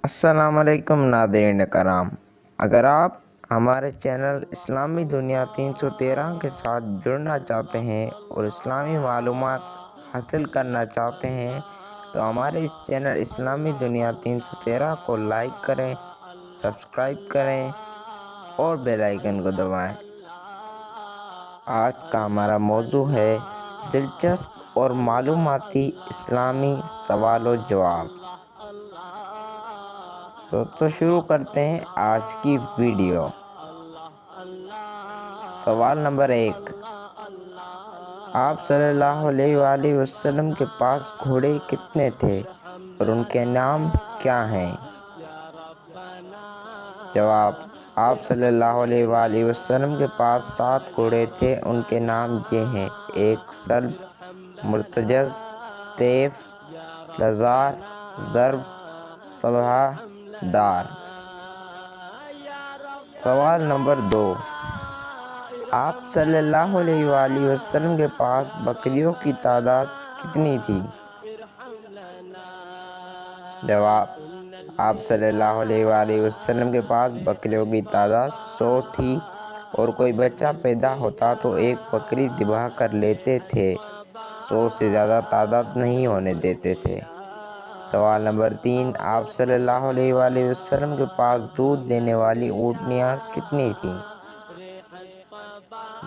السلام علیکم ناظرین کرام، اگر آپ ہمارے چینل اسلامی دنیا 313 کے ساتھ جڑنا چاہتے ہیں اور اسلامی معلومات حاصل کرنا چاہتے ہیں تو ہمارے اس چینل اسلامی دنیا 313 کو لائک کریں، سبسکرائب کریں اور بیل آئیکن کو دبائیں۔ آج کا ہمارا موضوع ہے دلچسپ اور معلوماتی اسلامی سوال و جواب۔ تو شروع کرتے ہیں آج کی ویڈیو۔ سوال نمبر 1، آپ صلی اللہ علیہ وآلہ وسلم کے پاس گھوڑے کتنے تھے اور ان کے نام کیا ہیں؟ جواب، آپ صلی اللہ علیہ وآلہ وسلم کے پاس 7 گھوڑے تھے، ان کے نام یہ ہیں: 1 سلب، مرتجز، طیف، لزار، ضرب، صبحہ، دار۔ سوال نمبر 2، آپ صلی اللہ علیہ وآلہ وسلم کے پاس بکریوں کی تعداد کتنی تھی؟ جواب، آپ صلی اللہ علیہ وآلہ وسلم کے پاس بکریوں کی تعداد 100 تھی اور کوئی بچہ پیدا ہوتا تو ایک بکری ذبح کر لیتے تھے، 100 سے زیادہ تعداد نہیں ہونے دیتے تھے۔ سوال نمبر 3، آپ صلی اللہ علیہ وآلہ وسلم کے پاس دودھ دینے والی اونٹنیاں کتنی تھیں؟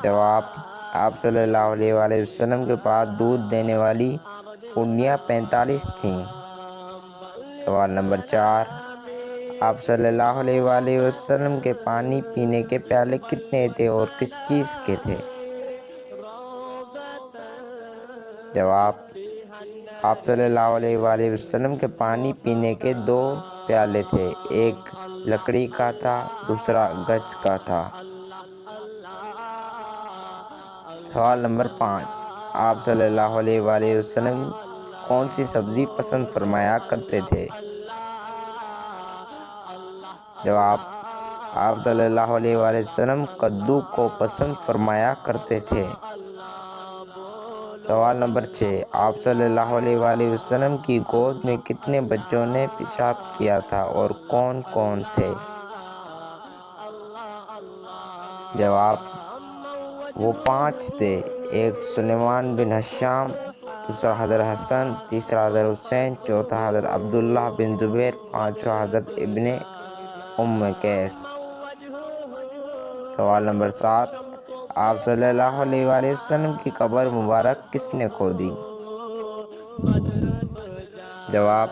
جواب، آپ صلی اللہ علیہ وآلہ وسلم کے پاس دودھ دینے والی اونٹنیاں 45 تھیں۔ سوال نمبر 4، آپ صلی اللہ علیہ وآلہ وسلم کے پانی پینے کے پیالے کتنے تھے اور کس چیز کے تھے؟ جواب، آپ صلی اللہ علیہ وآلہ وسلم کے پانی پینے کے 2 پیالے تھے، ایک لکڑی کا تھا، دوسرا گچ کا تھا۔ سوال نمبر 5، آپ صلی اللہ علیہ وآلہ وسلم کون سی سبزی پسند فرمایا کرتے تھے؟ جواب، آپ صلی اللہ علیہ وآلہ وسلم کدو کو پسند فرمایا کرتے تھے۔ سوال نمبر 6، آپ صلی اللہ علیہ وآلہ وسلم کی گود میں کتنے بچوں نے پیشاب کیا تھا اور کون کون تھے؟ جواب، وہ 5 تھے، ایک سلیمان بن ہشام، دوسرا حضرت حسن، تیسرا حضرت حسین، چوتھا حضرت عبداللہ بن زبیر، پانچواں حضرت ابن ام قیس۔ سوال نمبر 7، آپ صلی اللہ علیہ وآلہ وسلم کی قبر مبارک کس نے کھودی؟ جواب،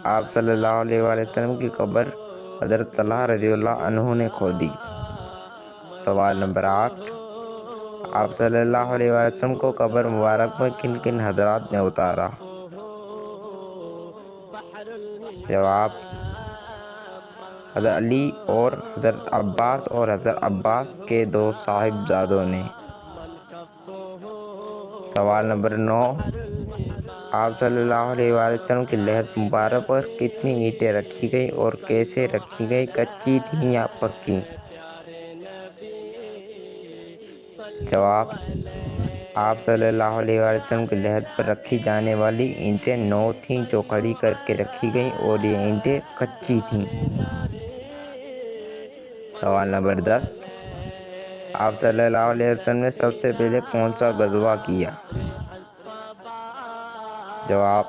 آپ صلی اللہ علیہ وآلہ وسلم کی قبر حضرت طلحہ رضی اللہ عنہ نے کھودی۔ سوال نمبر 8، آپ صلی اللہ علیہ وآلہ وسلم کو قبر مبارک میں کن کن حضرات نے اتارا؟ جواب، حضرت علی اور حضرت عباس اور حضرت عباس کے 2 صاحبزادوں نے۔ سوال نمبر 9، آپ صلی اللہ علیہ وآلہ وسلم کی لحد مبارک پر کتنی اینٹیں رکھی گئی اور کیسے رکھی گئی، کچی تھیں یا پکی؟ جواب، آپ صلی اللہ علیہ وآلہ وسلم کی لحد پر رکھی جانے والی اینٹیں 9 تھیں جو کھڑی کر کے رکھی گئیں اور یہ اینٹیں کچی تھیں۔ سوال نمبر 10، آپ صلی اللہ علیہ وسلم نے سب سے پہلے کون سا غزوہ کیا؟ جواب،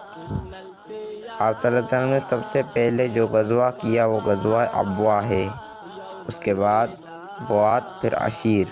آپ صلی اللہ علیہ وسلم نے سب سے پہلے جو غزوہ کیا وہ غزوہ ابواء ہے، اس کے بعد بوات، پھر عشیر۔